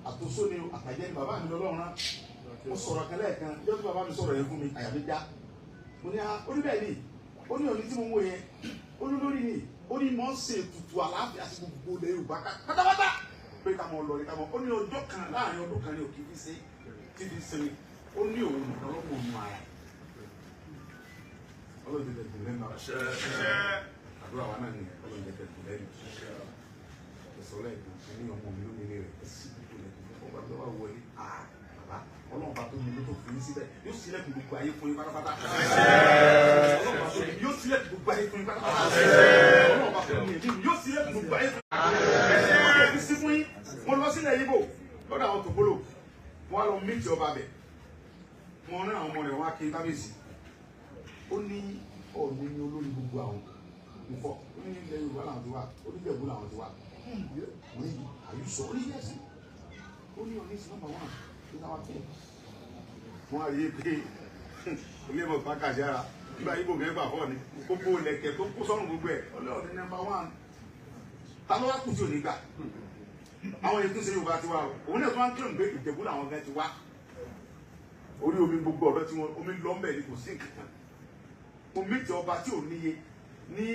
àtúnṣe ni àtàjẹ́ ni bàbá mi lọ́lọ́run rán mo sọ̀rọ̀ kẹlẹ́ kan yóò tí bàbá mi sọ̀rọ̀ yẹn fún mi àyà mi já mo ní ó ní bẹ́ẹ̀ ni ó ní òní tí mo wò yẹn ó ní lórí ni ó ní mọ̀ ń ṣe ètùtù àlàáfíà àti gbogbo ilẹ̀ Yorùbá pátápátá pé ká mọ̀ lọ ní ká mọ̀ ó ní ọjọ́ kan láàrin ọdún kan ní òkè fi ṣe tí fi ṣe ó ní òun nìkan ló mọ̀ nù ara ọlọ́dún tẹ̀ tẹ̀ lẹ́nu àdúrà wa náà ni ọlọ́dún tẹ̀ tẹ̀ lẹ́nu ìsọ̀lẹ̀ ìgbọ̀n ní ọmọ mi ló nílé rẹ̀ ẹ̀sìn ìgbọ̀n ọgbà tó wà wọlé ọlọ́run bá tó ní lótó fún yín síbẹ̀ yóò sílẹ̀ kí gbogbo ayé fún yín pátápátá ọlọ́run bá tó ní yóò sílẹ̀ kí gbogbo ayé fún yín pátápátá ọlọ́run bá tó ní yóò sílẹ̀ kí gbogbo ayé fún yín sí fún yín mo lọ sílẹ̀ Ìgbò lọ́dọ̀ àwọn tòbólò mo wá lọ méjì ọba bẹ̀ mo rán àwọn ọmọ rẹ̀ wá kí kábíyèsí ó ní ọ̀ọ́ni ní olórí gbogbo àwọn mo fọ́ ó ní ilẹ̀ Yorùbá làwọn ti wá ó ní Ìjẹ̀bú làwọn ti wá mo ní àyùsọ ó ní yẹ́sì ó ní ọ̀ní sí nọ́mbà 1 wọ́n á rí i pé ilé ìmọ̀ pàkàṣẹ ara nígbà Ìgbò gẹ́gbà fọ́ ni gbogbo ilẹ̀kẹ̀ tó kó sọ́run gbogbo ẹ̀ ọlọ́ọ̀ni nọ́mbà 1 ta ló wá kù tí ò ní gbà àwọn ètò ìṣe Yorùbá ti wá o òun náà tó wá ń kílò pé Ìjẹ̀bú làwọn gan ti wá orí omi gbogbo ọ̀dọ́ tí omi lọ́mbẹ̀ ni kò sí nǹkan kan omi tí ọba tí ò níye ní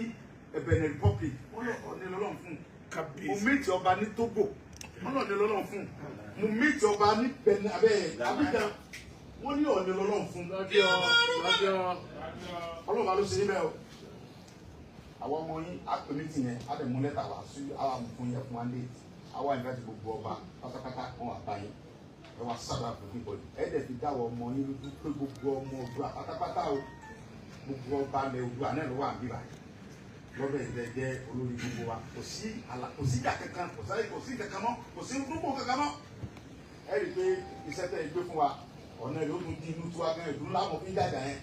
Benin Republic wọ́n lọ́ọ̀ ní lọ́lọ́run fún omi tí ọba ní Togo wọ́n lọ́ọ̀ ní lọ́lọ́run fún mo méjì ọba ní Benin abẹ́ Abidjan wọ́n ní ọ̀ọ́ni lọ́lọ́run fún ọlọ́run ló ṣe níbẹ̀ o àwọn ọmọ yín àpèmítì yẹn á lè mú lẹ́tà wá sí àwọn fún yẹn fún wa lé àwa ìgbà tí gbogbo ọba pátápátá wọn wà báyìí ẹ wá sábà fún bíbọ ẹ dẹ̀ fi dáwọ́ ọmọ yín lójú pé gbogbo ọmọ Oòduà pátápátá o gbogbo ọba ilẹ̀ Oòduà náà ló wà níbà lọ́bẹ̀ ìdẹ jẹ́ olórí gbogbo wa kò sí ìjà kankan kò sí kankan mọ́ kò sí gbogbo kankan mọ́ ẹ rí i pé iṣẹ́ tẹ̀ gbé fún wa ọ̀nà ìlú tún di inú tí wàá gẹ́gẹ́ ìdúró láwọn fi jàjà yẹn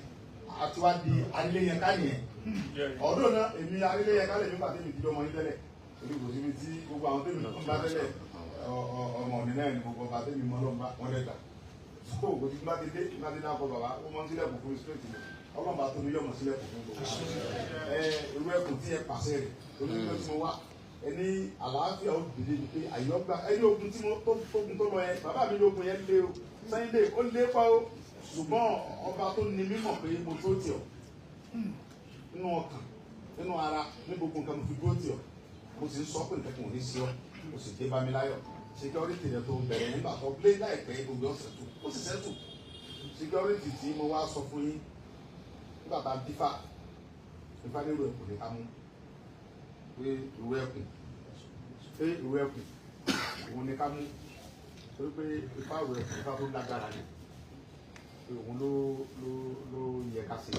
àti wá di Aríléyẹnká yẹn ọdún náà èmi Aríléyẹnká lè mi pàtẹ́ mi ti dọ́mọ yín tẹ́lẹ̀ torí kò síbi tí gbogbo àwọn tẹ́mi tó ń bá tẹ́lẹ̀ ọmọ ọ̀nì náà ni gbogbo ọba tẹ́mi mọ́ lọ́nba wọn lẹ́gbà so kò tí bá ti dé náà kọ bàbá ó mọ sílẹ̀ kò fún straight mi ọlọ́mọba tó ní yọ̀mọ̀ sílẹ̀ kò fún gbogbo irú ẹkùn tí ẹ pàṣẹ rẹ̀ torí pé tí mo wá ẹni àlàáfíà ó dìde ni pé àyọgbà ẹni ogun tí mo tó lọ yẹn bàbá mi lógun yẹn lé o sẹ́yìn lé ó lé pa o ṣùgbọ́n ọba tó ní mímọ̀ pé mo tó tì ọ́ nínú ọkàn nínú ara ní gbogbo nǹkan mo fi dúró tì ọ́ mo sì ń sọ pé nǹkan kan ò ní sí ọ́ mo sì dé bá mi láyọ̀ security rẹ̀ tó bẹ̀rẹ̀ nígbà tó gbé láìpẹ́ gbogbo ọ̀sẹ̀ tó ó sì sẹ́tù security tí mo wá sọ fún yín nígbà tá a dífà nípa ní ìrù ẹ̀kùn ní ká mú pé ìrù ẹ̀kùn òun ní ká mú torí pé ifá ìrù ẹ̀kùn ifá tó lágbára ni pé òun ló yẹ ká ṣe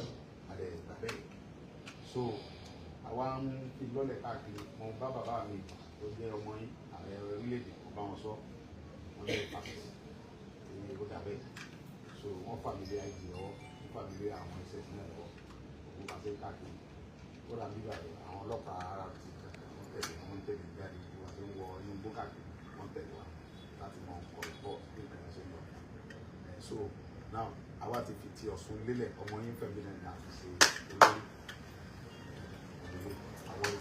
àlẹ ìgbàgbẹ́ so àwa ń fi lọ́lẹ̀ káàkiri mo bá bàbá mi tó jẹ́ ọmọ yín ààrẹ orílẹ̀-èdè kò bá wọn sọ wọn lè pàṣẹ èyí ó dàbẹ́ so wọ́n fà mí lé àìdí ọwọ́ wọ́n fà mí lé àwọn iṣẹ́ tí wọ́n lọ òun bá ṣe káàkiri ó dà bí bàbá àwọn ọlọ́pàá ara ti wọ́n tẹ̀lé jáde bí wọ́n ti ń wọ inú gbó káàkiri wọ́n tẹ̀lé wa láti mọ ọkọ̀ ìbọ̀ bí nǹkan ṣe ń lọ so now àwa ti fi ti Ọ̀ṣun lélẹ̀ ọmọ yín fẹ̀mí náà ní àti ṣe olórí àwọn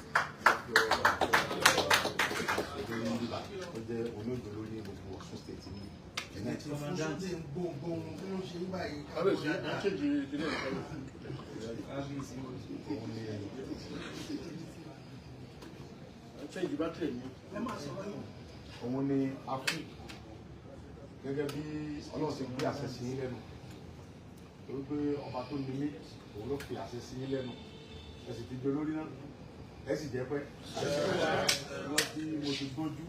ó jẹ́ olóògbé lórí gbogbo Ọ̀ṣun state ní òun ni a fún gẹ́gẹ́ bí Ọlọ́run ṣe gbé àṣẹ sí yín lẹ́nu torí pé ọba tó ní mí òun ló fi àṣẹ sí yín lẹ́nu ẹ sì ti di olórí náà ẹ sì jẹ́ pẹ́ lọ sí mo ti gbójú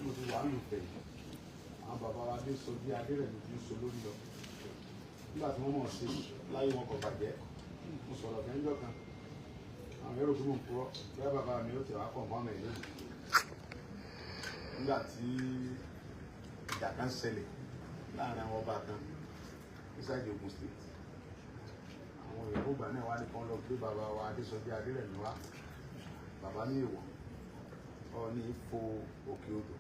mo ti wà lùfẹ̀ àwọn bàbá wa dé sọ bí adé rẹ̀ ló ti ń so lórí lọ nígbà tí wọ́n mọ̀ sí láyé wọn kò bàjẹ́ mo sọ̀rọ̀ fẹ́ńjọ́ kan àwọn èrò tó mọ̀ kúrọ́ bẹ́ẹ̀ bàbá mi ó ti wá pọ̀ mọ́ mẹ́rin lónìí nígbà tí ìjà kan ṣẹlẹ̀ láàrin àwọn ọba kan inside Ogun State àwọn òyìnbó gbà náà wá ní kán lọ gbé bàbá wa Adésọjí Adérẹ̀mí wá bàbá ní èèwọ̀ Ọọ̀ni fo òkè odò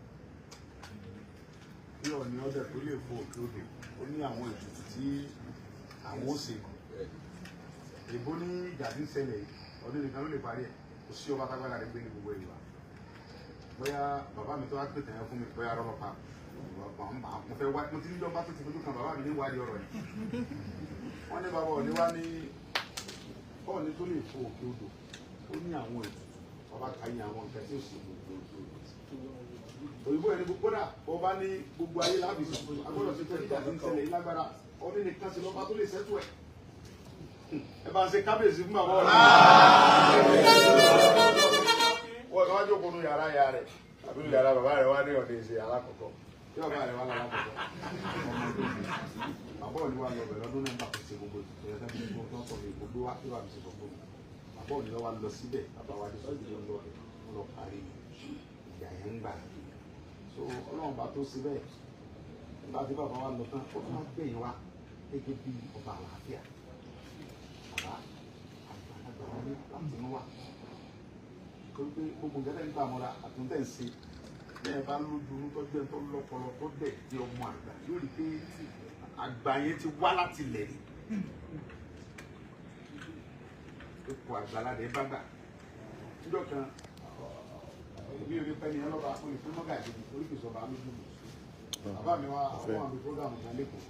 bí Ọọ̀ni ọdẹ tó lè fo òkè odò ó ní àwọn ètùtù tí àwọn ó ṣe èbó ní ìjà tí ń ṣẹlẹ̀ ọdún nìkan ló lè parí ẹ̀ kò sí ọba tágbára rẹ̀ gbé ní gbogbo ìwà bóyá bàbá mi tó wá pè tẹ̀yẹ fún mi bóyá rọ́rọ́ pa mo fẹ́ wá mo ti ní lọ́ba tó ti fojú kan bàbá mi ní wádìí ọ̀rọ̀ yìí wọ́n ní bàbá Ọọ̀ni wá ní Ọọ̀ni tó lè fo òkè odò ó ní àwọn ètùtù ọba kàyé àwọn nǹkan tí ó sì òyìnbó ẹni gbogbo dà ọba ní gbogbo ayé láàbì sọ̀tún agbọ́dọ̀ ṣe tẹ́lẹ̀ ìjà tí ń ṣẹlẹ̀ yìí lágbára Ọọ̀ni nìkan sí lọ́ba tó lè ṣẹ́tù ẹ̀ ẹ bá ń ṣe kábíyèsí fún bàbá Ọọ̀ni wọ́n wá jókòó nu yàrá ya rẹ̀ àbí nu yàrá bàbá rẹ̀ wá ní ọ̀dẹ̀ ìṣe alákọ̀ọ́kọ́ tí bàbá rẹ̀ wá lọ alákọ̀ọ́kọ́ bàbá Ọọ̀ni wá lọ bẹ̀rẹ̀ lọ́dún náà bá fi ṣe gbogbo ìṣẹ̀lẹ̀ tẹ́lẹ̀ gbogbo tó sọ̀rọ̀ gbogbo wá tí bàbá mi ṣe gbogbo bàbá Ọọ̀ni lọ́wọ́ lọ síbẹ̀ bàbá wa dé sọ́jú lọ lọ parí ìyá yẹn ń gbà so Ọlọ́run bá tó síbẹ̀ nígbà tí bàbá wa lọ tán ó máa gbé yín wá gẹ́gẹ́ bí ọba àlàáfíà bàbá àgbàlagbà wọn ní láti mú wá torí pé gbogbo gẹ́gẹ́ nígbà mọ́ra àtúntẹ̀ ń ṣe bẹ́ẹ̀ bá lójú tọ́jú ẹ̀ tó lọ́pọlọ tó dẹ̀ di ọmọ àgbà yóò rí pé àgbà yẹn ti wá láti lẹ̀ ní ipò àgbàládé bá gbà níjọ́ kan èmi ò ní pẹ́ ní ọlọ́ba fún ìpín mọ́gà ìdíje orí kìí sọ̀bà lójú mi bàbá mi wá àwọn àmì fúrógàmù kan lẹ́kọ̀ọ́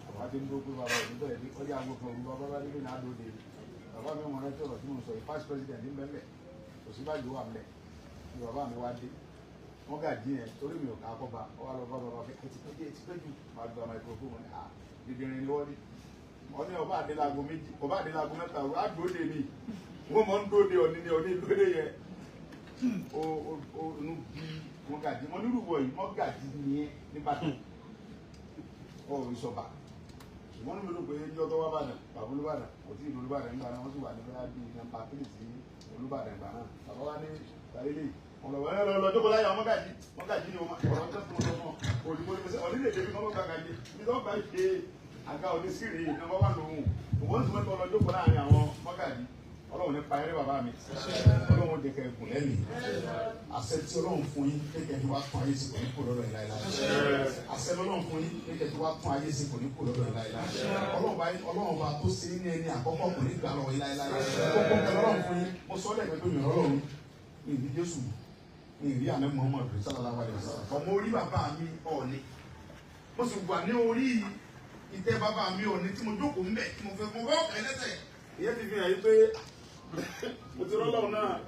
bàbá tí ń dúró pé bàbá òní bẹ̀rẹ̀ ní ọjà àwọn kan òru bàbá bá délé náà lóde bàbá mi wọn rántí ọ̀rọ̀ tí mo sọ yìí vice president ní mẹ́mẹ́ Ọ̀ṣínbàjò wà mẹ́ ni bàbá mi wá dé mọ́gà dín yẹn torí mi ò ká kọ́ba ọ wá lọ bá bàbá fẹ́ etí pẹ́ jù máa gba microphone wọn à dídìrín ni wọ́n ní wọ́n ní ọba àdélago méjì ọba àdélago mẹ́ta á dóde mi wọ́n mọ̀ ń dóde Ọọ̀ni ni Ọọ̀ni dóde yẹn ó inú bí mọ́gàjì wọn nírú wọ̀ yìí mọ́gàjì nìyẹn níbàdàn ọ̀rọ̀ ìṣọ̀bà ṣùgbọ́n ní mi ló pé ẹjọ́ tó wá bàdàn bàbá Olúbàdàn kò tí ì lọ Olúbàdàn nígbà náà wọ́n sì wà ní bẹ́ẹ̀ bí nọ́mbà 3 sí Olúbàdàn ìgbà náà bàbá wa ní tàlélẹ̀ wọn lọ jókòó láyà mọ́gàjì ni wọn ọ̀rọ̀ tó fún ọmọ òdìbò ní pẹ́sẹ́ ọ̀nílẹ̀ èdè bí wọ́n bá gàjì bí wọ́n bá ṣe àga onísìrì nọ́mbà 1 lòun òun sì mẹ́tọ́ lọ jókòó láàrin àwọn mọ́gàjì Ọlọ́run ní payẹ́rẹ́ bàbá mi Ọlọ́run jẹ́ kẹ́ ẹ̀kùn lẹ́nu àṣẹ tí Ọlọ́run fún yín kékeré tí wàá tún ayé sí kò ní kó lọ́dọ̀ ìlà ìlà àṣẹ Ọlọ́run fún yín kékeré tí wàá tún ayé sí kò ní kó lọ́dọ̀ ìlà ìlà Ọlọ́run bá tó ṣe ní ẹni àkọ́kọ́ kò ní gbà lọ́wọ́ ìlà ìlà Ọlọ́run fún yín mo sọ lẹ́gbẹ̀ẹ́ pé mi Ọlọ́run ìdí Jésù ní ìrí àná Muhammad sallallahu alaihi wasallam ọmọ orí bàbá mi Ọọ̀ni mo sì wà ní orí ìtẹ́ bàbá mi Ọọ̀ni tí mo jókòó ń bẹ̀ tí mo fẹ́ mo bọ́ ọ̀kẹ́ lẹ́sẹ̀ ìyẹn ti fi hàn yí pé mo ti rọ́lọ́run náà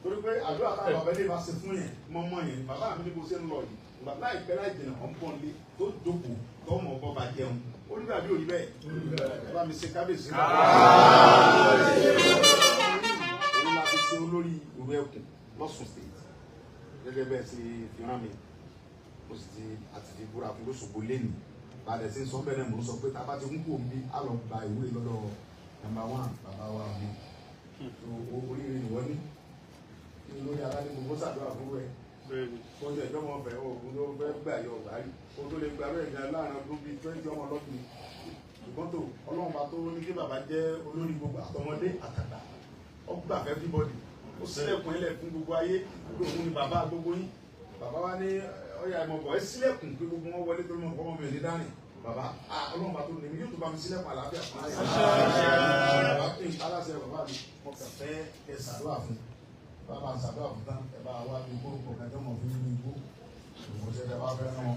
torí pé àdúrà táwọn bàbá ilé bá ṣe fún yẹn mọ́mọ́ yẹn bàbá mi ní bó ṣe ń lọ yìí láìpẹ́ láì jìnnà ọ̀npọ̀n lé tó jókòó tó mọ̀ ọ̀bọ̀ bá jẹun ó ní bàbí òní bẹ́ẹ̀ ẹ bá mi ṣe kábíyèsí òun la fi ṣe olórí ìwé ẹkùn lọ́sùn state gẹ́gẹ́ bẹ́ẹ̀ ṣe fi rán mi mo sì ti àti fi búra fún lóṣogbo lẹ́nu bàdẹ̀ sí sọ bẹ́ẹ̀ náà mo sọ pé tá a bá ti ń kó mi á lọ gba ìwé lọ́dọ̀ number 1 bàbá wa mi oríire ni wọ́n ní lórí aládé gbogbo ṣàdúrà fún rẹ̀ kọjá ìjọba ọbẹ̀ ogun ló fẹ́ gbà yọ ọ̀gárí o tó lè gba rẹ̀ ìgbà láàrin ọdún bíi 20 ọmọ lọ́dún ṣùgbọ́n tó ọlọ́run bá tó ní kí bàbá jẹ́ olórí gbogbo àtọmọdé àtàgbà ó gbà fẹ́ everybody ó sílẹ̀kùn ilẹ̀ fún gbogbo ayé gbogbo òun ni bàbá gbogbo yín bàbá wa ní ọyà ìmọ̀bọ̀ ẹ sílẹ̀kùn pé gbogbo wọn wọlé tó mọ̀ ọmọ mi ò ní dání bàbá ọlọ́run bá tó ní yóò tó bá mi sílẹ̀kùn àlàáfíà fún aláṣẹ bàbá mi mo kà fẹ́ ẹ ṣàdúrà fún bàbá ṣàdúrà fún tán ẹ bá wá ní gbórúkọ kẹjọ mọ̀ fún mi gbó mo ṣe tẹ bá fẹ́ náà.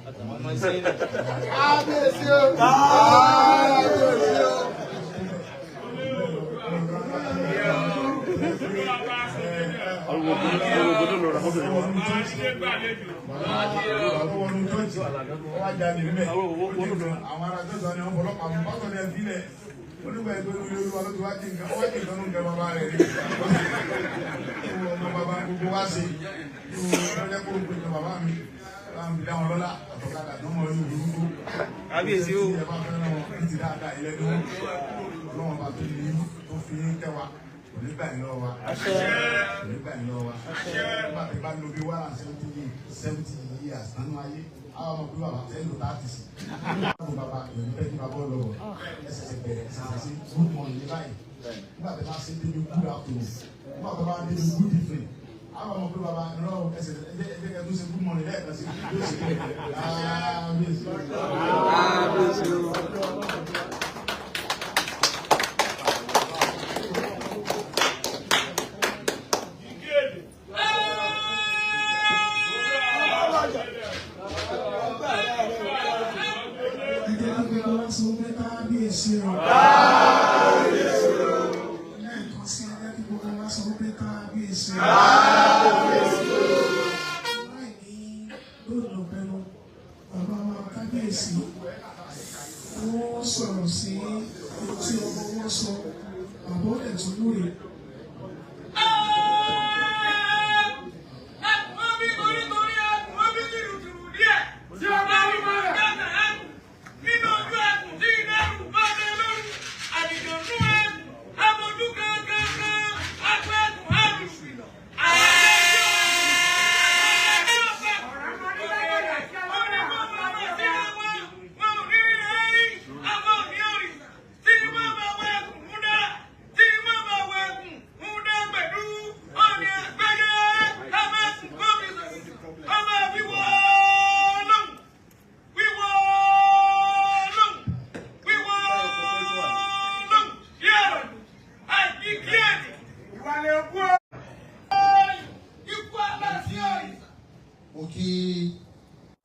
kábíyèsí o kábíyèsí o. Àwọn ará tó sọ ni wọ́n fọlọ́pàá mú pásọ̀ ní ẹbí lẹ̀ onígbà ẹgbẹ́ olórí olúwa ló ti wá kí nǹkan wá kí nǹkan ló ń kẹ bàbá rẹ̀ rí ọmọ bàbá gbogbo wá sí ọjọ́ kó gbé ní bàbá mi láwọn ìdá wọn lọ́la àtọ̀kadà tó mọ̀ ní òdòdó kábíyèsí o ẹ bá fẹ́ràn wọn ní ti dáadáa ilẹ̀ ní wọn ọlọ́wọ́n bá tó ní tó fi ń kẹwàá onígbà yìí lọ́wọ́ wa onígbà yìí lọ́wọ́ wa nígbà tí bá lo bí 170 years nínú ayé àwọn ọmọ bí bàbá tẹ́ lò láti sí àwọn bàbá èèyàn bẹ́ẹ̀ ní bàbá ọlọ́wọ́ ẹsẹ̀ bẹ̀rẹ̀ ṣàṣì good morning ní báyìí nígbà tí wọ́n ṣe débi good afternoon nígbà tí wọ́n débi good evening àwọn ọmọ bí bàbá ẹ̀rọ ẹsẹ̀ ẹ̀jẹ̀ tó ṣe good morning lẹ́ẹ̀kan sí yóò ṣe sọ̀rọ̀ sí tí ọmọ wọn sọ àbọ̀ ẹ̀tún lóye.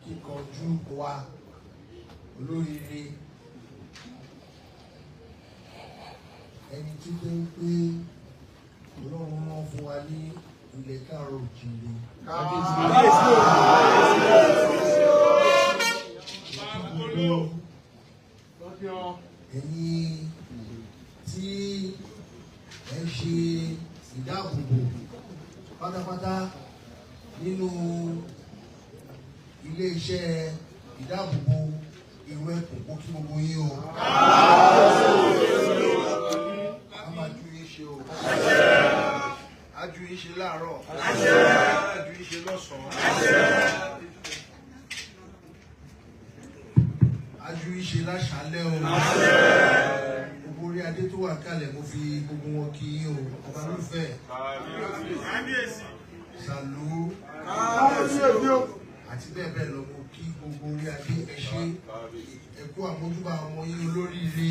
kíkọjú wa olóríire ẹni tí ó ń pé ọlọ́run rán fún wa ní ilẹ̀ káàrọ̀ òjìlé. Ẹ̀yin tí ẹ ṣe ìdáàbòbò pátápátá nínú ilé-iṣẹ́ ìdáàbòbò ìwé ẹ̀kọ́ kí gbogbo yín o. A máa ju yín ṣe o. A ju yín ṣe láàárọ̀. A ju yín ṣe lọ́sàn-án. A ju yín ṣe láṣálẹ́ o. Gbogbo orí adé tó wà kalẹ̀ mo fi gbogbo wọn kí yín o. Ọba lófẹ̀. Sàlú. Àti bẹ́ẹ̀ bẹ́ẹ̀ lọ mo kí gbogbo orí adé ẹ ṣé ẹ kú àmójúbà ọmọ yín olóríire.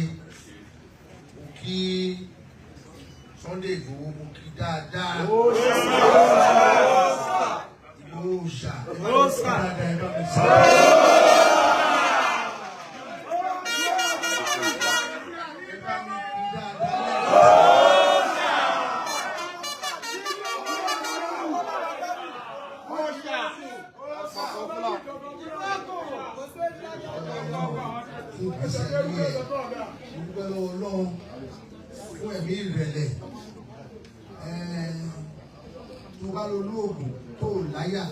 Mo kí Sunday Igboho mo kí dáadáa. fún ẹ̀mí ìrẹ̀lẹ̀ tó bá lo olóògùn tó láyà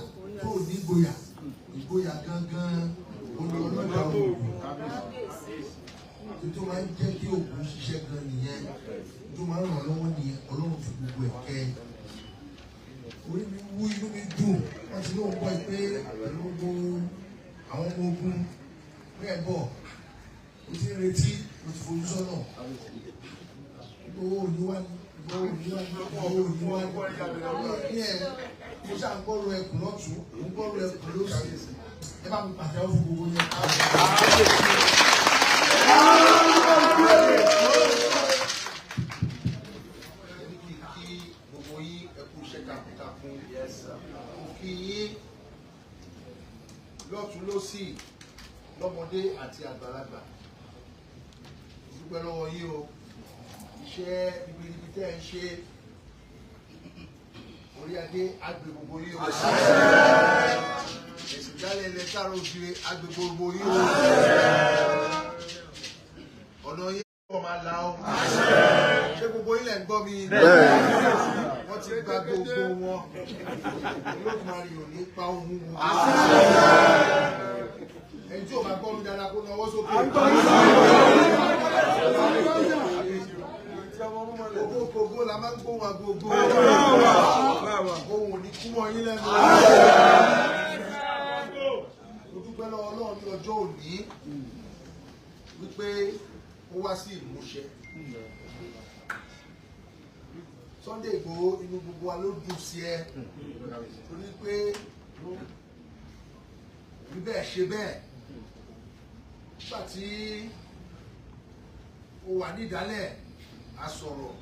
tó nígboyà ìgboyà gangan olùọlọ́dà òògùn tó máa ń jẹ́ kí òògùn ṣiṣẹ́ gan nìyẹn tó máa ń ràn lọ́wọ́ nìyẹn ọlọ́run fi gbogbo ẹ̀ kẹ́ orí mi wú inú mi dùn wọ́n ti lóun gbọ́ pé pẹ̀lú gbogbo àwọn ọmọ ogun bẹ́ẹ̀ bọ̀ o ti ń retí o ti fojú sọ́nà owó òníwá ní ẹ̀ mo ṣáà ń gbọ́rọ̀ ẹkùn lọ́tún mo ń gbọ́rọ̀ ẹkùn lósì ẹ bá mi pàtẹ́wọ́ fún gbogbo yẹn. kí gbogbo yín ẹkùn iṣẹ́ takuntakun kí yín lọ́tún lósì lọ́mọdé àti àgbàlagbà dúpẹ́ lọ́wọ́ yín o iṣẹ́ ribiribi tẹ́ ń ṣe orí adé agbè gbogbo yín o èsì jálẹ̀ ilẹ̀ káàró òjìrè agbè gbogbo yín o ọ̀nà yín kọ́ máa la ọ́ ṣé gbogbo yín lẹ̀ ń gbọ́ mi wọ́n ti gba gbogbo wọn yóò máa rí òní pa ohun wọn ẹni tí ò bá gbọ́ mi dáadáa kó náwó sókè. Gbogbo la máa ń gbóhùn agogo. Ohun ò ní kú mọ́ yín lẹ́nu. Mo dúpẹ́ lọ́wọ́ Ọlọ́run ní ọjọ́ òní wípé ó wá sí ìmúṣẹ. Sunday Igboho inú gbogbo wa ló dùn sí ẹ. Torí pé bí bẹ́ẹ̀ ṣe bẹ́ẹ̀. Nígbà tí ó wà ní ìdálẹ̀ a sọ̀rọ̀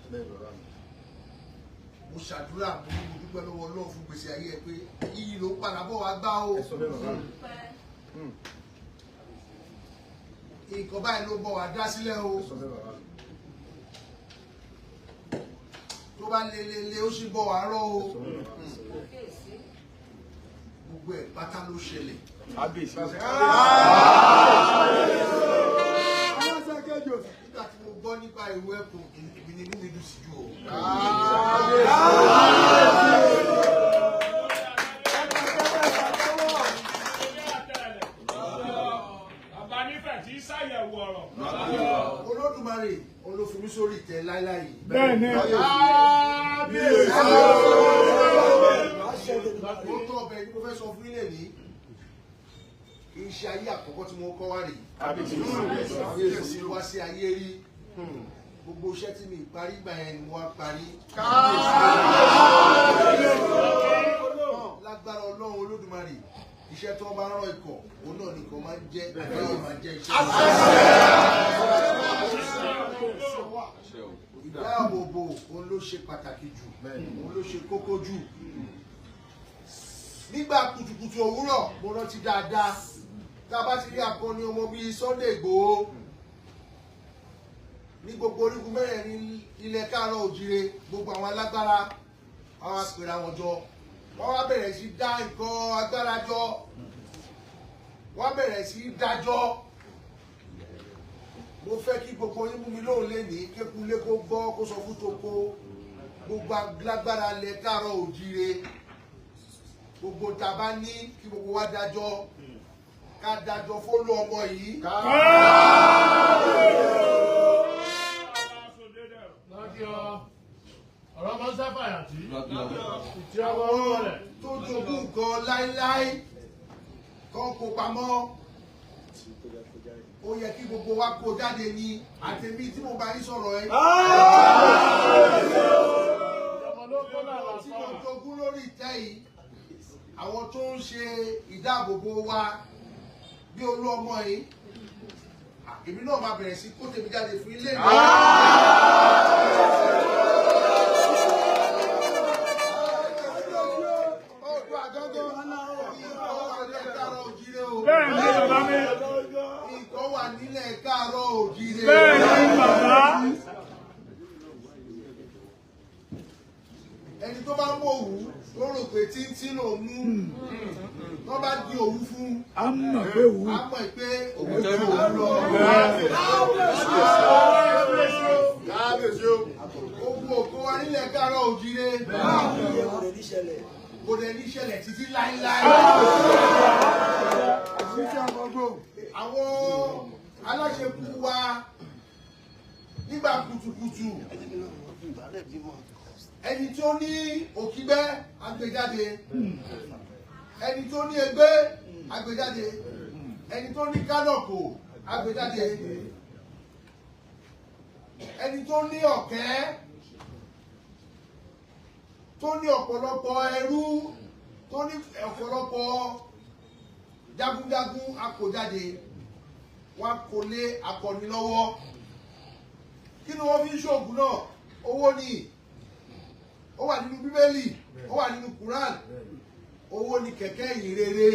mo ṣàdúrà mo dúpẹ́ lọ́wọ́ Ọlọ́run fún gbèsè ayé ẹ pé iyì ló padà bọ̀ wá gbá o nǹkan báyìí ló bọ̀ wá dá sílẹ̀ o tó bá lelele ó sì bọ̀ wá rọ́ o gbogbo ẹ̀ pátá ló ṣẹlẹ̀. Nígbà tí mo gbọ́ nípa ìwé ẹ̀kọ́ ìbí ni inú mi dùn sí jù o. Olódùmarè olófin sórí ìtẹ́ láíláí. Bẹ́ẹ̀ni. Mo tọ́ ọbẹ̀ yìí mo fẹ́ sọ fún ilé ní iṣẹ́ ayé àkọ́kọ́ tí mo kọ́ wá rèé. Àbíkẹ́sì wá sí ayé rí. Gbogbo iṣẹ́ tí mi parí gbà yẹn ni mo wá parí. Lágbára Ọlọ́run Olódùmarè iṣẹ́ tó bá rán ikọ̀ òun náà nìkan máa ń jẹ́ ẹ̀yìn máa jẹ́ iṣẹ́. Ìdáàbòbò òun ló ṣe pàtàkì jù òun ló ṣe kókó jù. Nígbà kùtùkùtù òwúrọ̀ mo rántí dáadáa tá a bá ti rí akọni ọmọ bíi Sunday Igboho ní gbogbo orígun mẹ́rẹ̀ẹ̀rin ilẹ̀ káàárọ̀ òjìrè gbogbo àwọn alágbára àwọn apèrè àwọn jọ wọ́n wá bẹ̀rẹ̀ sí dá nǹkan agbára jọ wọ́n bẹ̀rẹ̀ sí dájọ́ mo fẹ́ kí gbogbo yín mú mi lóhùn lénìí kékulé kó gbọ́ kó sọ fún toko gbogbo alágbára ilẹ̀ káàárọ̀ òjìrè gbogbo tá a bá ní kí gbogbo wa dájọ́ ká dájọ́ fólú ọmọ yìí. Ọ̀rọ̀ máa ń sábà yàtí. Ìtì ọmọ Àwọn ọwọ́ rẹ̀. tó jogún nǹkan láíláí kan kó pamọ́ ó yẹ kí gbogbo wa kó jáde ní àtẹ̀mí tí mo bá yín sọ̀rọ̀ ẹ. Ọmọ ló kó lára Tí pa. mo jogún lórí ìtẹ́ yìí àwọn tó ń ṣe ìdáàbòbò wa bí olú ọmọ yìí èmi náà máa bẹ̀rẹ̀ sí kó tèmi jáde fún ilé mi. Oòduà gángan ọ̀rọ̀ òjìrè o wù ú tó rò pé títí lòún mú wọ́n bá di òwú fún a mọ̀ pé wù ú. a mọ̀ pé òwú tó lò ó lọ. kábíyèsí o ogun òkú wa nílẹ̀ káàárọ̀ òjìrè kò dẹ̀ ní ṣẹlẹ̀ títí láíláí. àwọn aláṣekú wa nígbà kùtùkùtù ẹni tó ní òkígbẹ́ agbèjáde ẹni tó ní ẹgbẹ́ agbèjáde ẹni tó ní kánọ̀kò agbèjáde ẹni tó ní ọ̀kẹ́ tó ní ọ̀pọ̀lọpọ̀ ẹrú tó ní ọ̀pọ̀lọpọ̀ jagunjagun akòjáde wọn kò lé akọni lọ́wọ́ kí ni wọ́n fi ń ṣoògùn náà owó ni ó wà nínú bíbélì ó wà nínú Quran owó ni kẹ̀kẹ́ ìyìn rere.